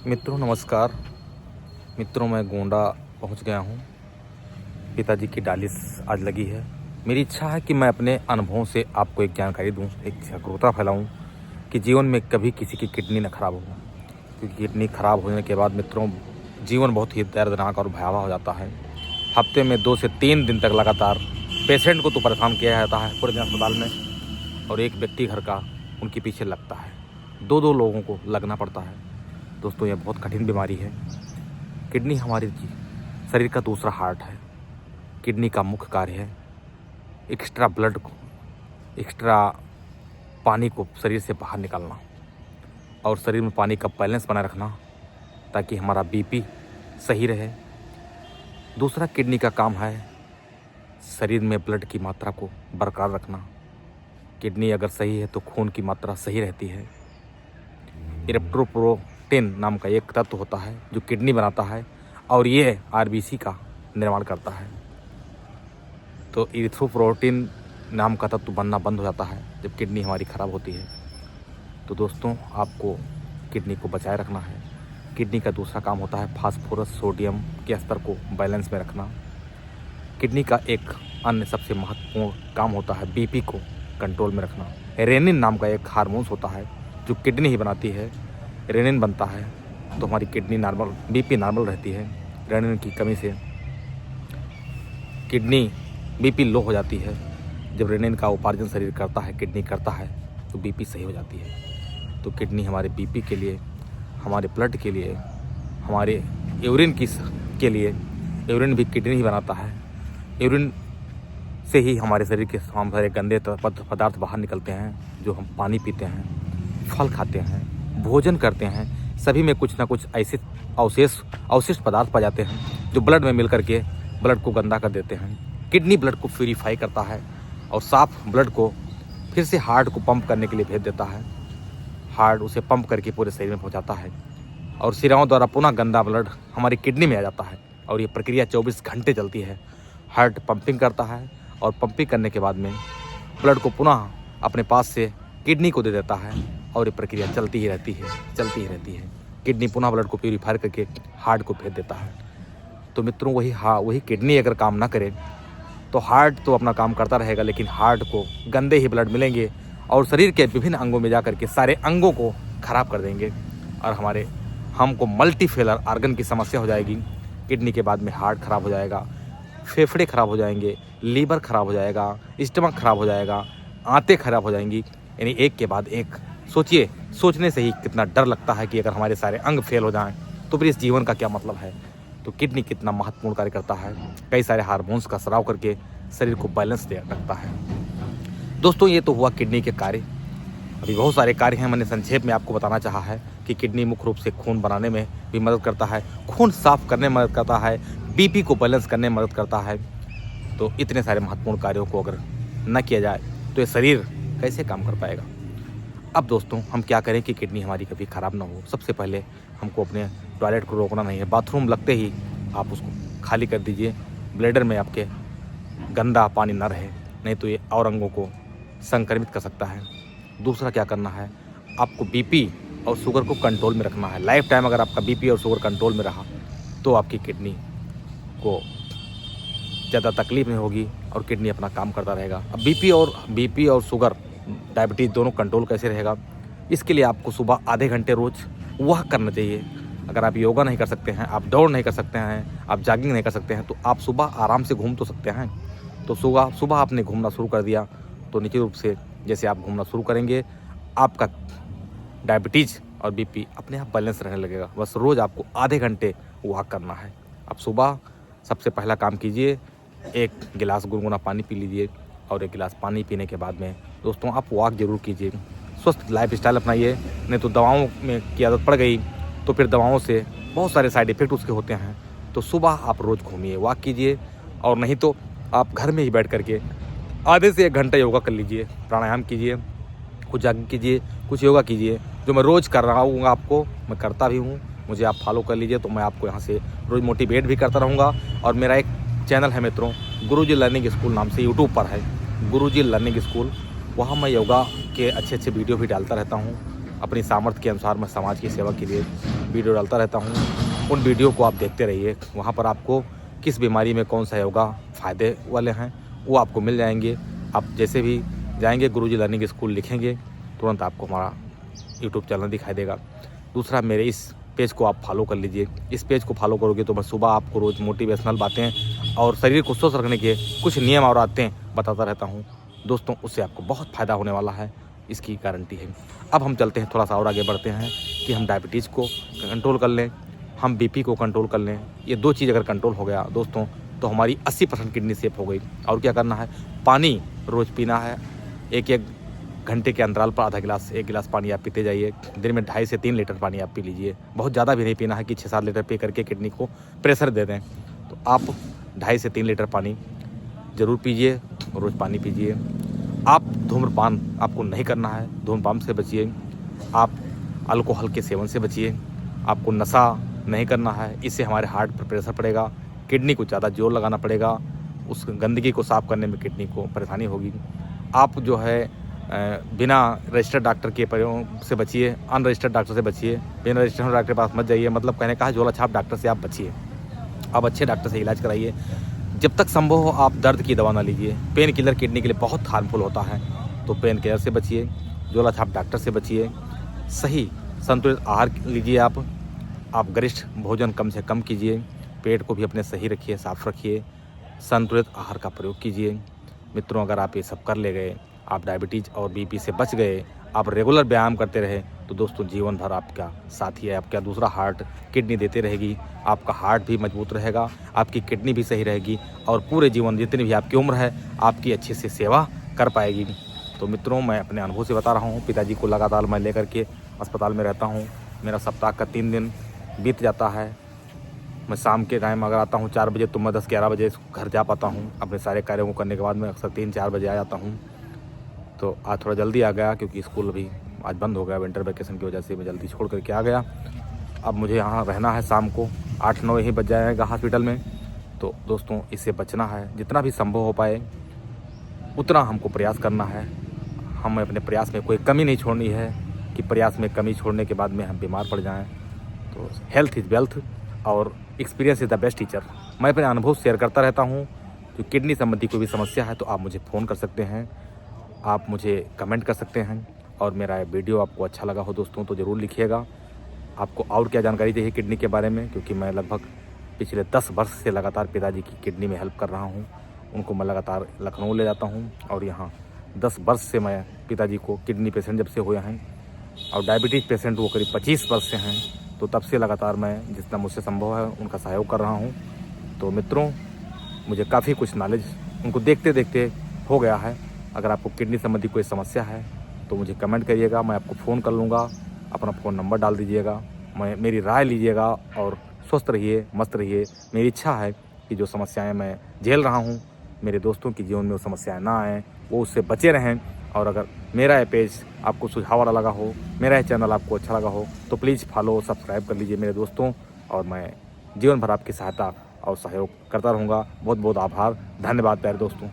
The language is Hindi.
मित्रों नमस्कार। मित्रों मैं गोंडा पहुंच गया हूं। पिताजी की डायलिस आज लगी है। मेरी इच्छा है कि मैं अपने अनुभवों से आपको एक जानकारी दूं, एक जागरूकता फैलाऊं कि जीवन में कभी किसी की किडनी न खराब हो, क्योंकि किडनी खराब होने के बाद मित्रों जीवन बहुत ही दर्दनाक और भयावह हो जाता है। हफ्ते में 2 से 3 दिन तक लगातार पेशेंट को तो परेशान किया जाता है पूरे दिन अस्पताल में, और एक व्यक्ति घर का उनके पीछे लगता है। 2-2 लोगों को लगना पड़ता है। दोस्तों यह बहुत कठिन बीमारी है। किडनी हमारे शरीर का दूसरा हार्ट है। किडनी का मुख्य कार्य है एक्स्ट्रा ब्लड को, एक्स्ट्रा पानी को शरीर से बाहर निकालना और शरीर में पानी का बैलेंस बनाए रखना, ताकि हमारा बीपी सही रहे। दूसरा किडनी का काम है शरीर में ब्लड की मात्रा को बरकरार रखना। किडनी अगर सही है तो खून की मात्रा सही रहती है। इरिथ्रोपोएटिन नाम का एक तत्व होता है जो किडनी बनाता है और ये आरबीसी का निर्माण करता है। तो इरिथ्रोपोएटिन नाम का तत्व बनना बंद हो जाता है जब किडनी हमारी ख़राब होती है। तो दोस्तों आपको किडनी को बचाए रखना है। किडनी का दूसरा काम होता है फास्फोरस सोडियम के स्तर को बैलेंस में रखना। किडनी का एक अन्य सबसे महत्वपूर्ण काम होता है बीपी को कंट्रोल में रखना। रेनिन नाम का एक हार्मोन्स होता है जो किडनी ही बनाती है। रेनिन बनता है तो हमारी किडनी नॉर्मल, बीपी नॉर्मल रहती है। रेनिन की कमी से किडनी बीपी लो हो जाती है। जब रेनिन का उपार्जन शरीर करता है, किडनी करता है, तो बीपी सही हो जाती है। तो किडनी हमारे बीपी के लिए, हमारे ब्लड के लिए, हमारे यूरिन के लिए, यूरिन भी किडनी ही बनाता है। यूरिन से ही हमारे शरीर के सारे गंदे पदार्थ बाहर निकलते हैं। जो हम पानी पीते हैं, फल खाते हैं, भोजन करते हैं, सभी में कुछ ना कुछ ऐसे अवशिष्ट पदार्थ पाए जाते हैं जो ब्लड में मिल करके ब्लड को गंदा कर देते हैं। किडनी ब्लड को प्यूरीफाई करता है और साफ ब्लड को फिर से हार्ट को पंप करने के लिए भेज देता है। हार्ट उसे पंप करके पूरे शरीर में पहुंचाता है और सिराओं द्वारा पुनः गंदा ब्लड हमारी किडनी में आ जाता है। और ये प्रक्रिया 24 घंटे चलती है। हार्ट पंपिंग करता है और पंपिंग करने के बाद में ब्लड को पुनः अपने पास से किडनी को दे देता है और ये प्रक्रिया चलती ही रहती है। किडनी पुनः ब्लड को प्यूरीफाई करके हार्ट को भेज देता है। तो मित्रों वही किडनी अगर काम ना करे तो हार्ट तो अपना काम करता रहेगा, लेकिन हार्ट को गंदे ही ब्लड मिलेंगे और शरीर के विभिन्न अंगों में जा करके सारे अंगों को खराब कर देंगे और हमको मल्टीफेलर आर्गन की समस्या हो जाएगी। किडनी के बाद में हार्ट खराब हो जाएगा, फेफड़े खराब हो जाएंगे, लीवर खराब हो जाएगा, स्टमक खराब हो जाएगा, आंतें खराब हो जाएंगी। यानी एक के बाद एक सोचिए, सोचने से ही कितना डर लगता है कि अगर हमारे सारे अंग फेल हो जाएं तो फिर इस जीवन का क्या मतलब है। तो किडनी कितना महत्वपूर्ण कार्य करता है, कई सारे हार्मोन्स का स्राव करके शरीर को बैलेंस दे रखता है। दोस्तों ये तो हुआ किडनी के कार्य। अभी बहुत सारे कार्य हैं, मैंने संक्षेप में आपको बताना चाहा है कि किडनी मुख्य रूप से खून बनाने में भी मदद करता है, खून साफ करने में मदद करता है, बीपी को बैलेंस करने में मदद करता है। तो इतने सारे महत्वपूर्ण कार्यों को अगर न किया जाए तो ये शरीर कैसे काम कर पाएगा। अब दोस्तों हम क्या करें कि किडनी हमारी कभी ख़राब ना हो। सबसे पहले हमको अपने टॉयलेट को रोकना नहीं है। बाथरूम लगते ही आप उसको खाली कर दीजिए। ब्लैडर में आपके गंदा पानी ना रहे, नहीं तो ये और अंगों को संक्रमित कर सकता है। दूसरा क्या करना है, आपको बीपी और शुगर को कंट्रोल में रखना है। लाइफ टाइम अगर आपका बीपी और शुगर कंट्रोल में रहा तो आपकी किडनी को ज़्यादा तकलीफ नहीं होगी और किडनी अपना काम करता रहेगा। अब बीपी और शुगर, डायबिटीज़ दोनों कंट्रोल कैसे रहेगा, इसके लिए आपको सुबह आधे घंटे रोज़ वह करना चाहिए। अगर आप योगा नहीं कर सकते हैं, आप दौड़ नहीं कर सकते हैं, आप जॉगिंग नहीं कर सकते हैं, तो आप सुबह आराम से घूम तो सकते हैं। तो सुबह आपने घूमना शुरू कर दिया तो निश्चित रूप से जैसे आप घूमना शुरू करेंगे आपका डायबिटीज़ और बीपी अपने आप बैलेंस रहने लगेगा। बस रोज़ आपको आधे घंटे वॉक करना है। आप सुबह सबसे पहला काम कीजिए, 1 गिलास गुनगुना पानी पी लीजिए और 1 गिलास पानी पीने के बाद में दोस्तों आप वॉक ज़रूर कीजिए। स्वस्थ लाइफ स्टाइल अपनाइए, नहीं तो दवाओं में की आदत पड़ गई तो फिर दवाओं से बहुत सारे साइड इफ़ेक्ट उसके होते हैं। तो सुबह आप रोज़ घूमिए, वॉक कीजिए, और नहीं तो आप घर में ही बैठ करके आधे से 1 घंटा योगा कर लीजिए, प्राणायाम कीजिए, कुछ जॉगिंग कीजिए, कुछ योगा कीजिए। जो मैं रोज़ कर रहा हूँ आपको, मैं करता भी हूँ, मुझे आप फॉलो कर लीजिए। तो मैं आपको यहाँ से रोज़ मोटिवेट भी करता रहूँगा। और मेरा एक चैनल है मित्रों, गुरुजी लर्निंग स्कूल नाम से, यूट्यूब पर है गुरुजी लर्निंग स्कूल। वहाँ मैं योगा के अच्छे वीडियो भी डालता रहता हूँ। अपनी सामर्थ्य के अनुसार मैं समाज की सेवा के लिए वीडियो डालता रहता हूँ। उन वीडियो को आप देखते रहिए, वहाँ पर आपको किस बीमारी में कौन सा योगा फ़ायदे वाले हैं वो आपको मिल जाएंगे। आप जैसे भी जाएंगे गुरुजी लर्निंग स्कूल लिखेंगे, तुरंत आपको हमारा यूट्यूब चैनल दिखाई देगा। दूसरा, मेरे इस पेज को आप फॉलो कर लीजिए। इस पेज को फॉलो करोगे तो मैं सुबह आपको रोज़ मोटिवेशनल बातें और शरीर को स्वस्थ रखने के कुछ नियम और आदतें बताता रहता हूँ दोस्तों। उससे आपको बहुत फ़ायदा होने वाला है, इसकी गारंटी है। अब हम चलते हैं, थोड़ा सा और आगे बढ़ते हैं कि हम डायबिटीज़ को कंट्रोल कर लें, हम बीपी को कंट्रोल कर लें। ये 2 चीज़ अगर कंट्रोल हो गया दोस्तों तो हमारी 80% किडनी सेफ हो गई। और क्या करना है, पानी रोज़ पीना है। एक घंटे के अंतराल पर आधा गिलास 1 गिलास पानी आप पीते जाइए। दिन में 2.5 से 3 लीटर पानी आप पी लीजिए। बहुत ज़्यादा भी नहीं पीना है कि 6-7 लीटर पी करके किडनी को प्रेशर दे दें। तो आप 2.5 से 3 लीटर पानी ज़रूर पीजिए, रोज़ पानी पीजिए। आप धूम्रपान आपको नहीं करना है, धूम्रपान से बचिए। आप अल्कोहल के सेवन से बचिए। आपको नशा नहीं करना है, इससे हमारे हार्ट पर प्रेशर पड़ेगा, किडनी को ज़्यादा जोर लगाना पड़ेगा, उस गंदगी को साफ़ करने में किडनी को परेशानी होगी। आप जो है बिना रजिस्टर्ड डॉक्टर के प्रयोग से बचिए, अनरजिस्टर्ड डॉक्टर से बचिए। बिना रजिस्टर्ड डॉक्टर के पास मत जाइए, मतलब कहने का है झोला छाप डॉक्टर से आप बचिए। आप अच्छे डॉक्टर से इलाज कराइए। जब तक संभव हो आप दर्द की दवा ना लीजिए। पेन किलर किडनी के लिए बहुत हार्मफुल होता है, तो पेन किलर से बचिए, झोला छाप डॉक्टर से बचिए। सही संतुलित आहार लीजिए। आप गरिष्ठ भोजन कम से कम कीजिए। पेट को भी अपने सही रखिए, साफ रखिए। संतुलित आहार का प्रयोग कीजिए। मित्रों, अगर आप ये सब कर ले गए, आप डायबिटीज़ और बीपी से बच गए, आप रेगुलर व्यायाम करते रहे, तो दोस्तों जीवन भर आपका साथी है। आपका दूसरा हार्ट किडनी देते रहेगी, आपका हार्ट भी मजबूत रहेगा, आपकी किडनी भी सही रहेगी और पूरे जीवन जितनी भी आपकी उम्र है आपकी अच्छे से सेवा कर पाएगी। तो मित्रों, मैं अपने अनुभव से बता रहा हूँ। पिताजी को लगातार मैं लेकर के अस्पताल में रहता हूँ। मेरा सप्ताह का 3 दिन बीत जाता है। मैं शाम के टाइम अगर आता हूँ 4 बजे, तो मैं 10-11 बजे घर जा पाता हूँ। अपने सारे कार्यों को करने के बाद मैं अक्सर 3-4 बजे आ जाता हूँ। तो आज थोड़ा जल्दी आ गया क्योंकि स्कूल अभी आज बंद हो गया विंटर वैकेशन की वजह से। मैं जल्दी छोड़ करके आ गया। अब मुझे यहाँ रहना है, शाम को 8-9 यहीं बज जाएगा हॉस्पिटल में। तो दोस्तों, इससे बचना है, जितना भी संभव हो पाए उतना हमको प्रयास करना है। हमें अपने प्रयास में कोई कमी नहीं छोड़नी है कि प्रयास में कमी छोड़ने के बाद में हम बीमार पड़ जाएं। तो हेल्थ इज़ वेल्थ और experience is the best teacher. मैं अपने अनुभव शेयर करता रहता हूँ। जो किडनी संबंधी कोई भी समस्या है तो आप मुझे फ़ोन कर सकते हैं, आप मुझे कमेंट कर सकते हैं। और मेरा वीडियो आपको अच्छा लगा हो दोस्तों तो ज़रूर लिखिएगा। आपको और क्या जानकारी चाहिए किडनी के बारे में, क्योंकि मैं लगभग पिछले 10 वर्ष से लगातार पिताजी की किडनी में हेल्प कर रहा हूँ। उनको मैं लगातार लखनऊ ले जाता हूँ और यहाँ 10 वर्ष से मैं पिताजी को किडनी पेशेंट जब से हुए हैं और डायबिटीज़ पेशेंट वो करीब 25 वर्ष से हैं, तो तब से लगातार मैं जितना मुझसे संभव है उनका सहयोग कर रहा हूँ। तो मित्रों, मुझे काफ़ी कुछ नॉलेज उनको देखते देखते हो गया है। अगर आपको किडनी संबंधी कोई समस्या है तो मुझे कमेंट करिएगा, मैं आपको फ़ोन कर लूँगा। अपना फ़ोन नंबर डाल दीजिएगा, मेरी राय लीजिएगा और स्वस्थ रहिए, मस्त रहिए। मेरी इच्छा है कि जो समस्याएं मैं झेल रहा हूं, मेरे दोस्तों के जीवन में वो समस्याएं ना आएँ, वो उससे बचे रहें। और अगर मेरा ये पेज आपको सुझाव वाला लगा हो, मेरा ये चैनल आपको अच्छा लगा हो, तो प्लीज़ फॉलो सब्सक्राइब कर लीजिए मेरे दोस्तों। और मैं जीवन भर आपकी सहायता और सहयोग करता रहूँगा। बहुत बहुत आभार, धन्यवाद प्यारे दोस्तों।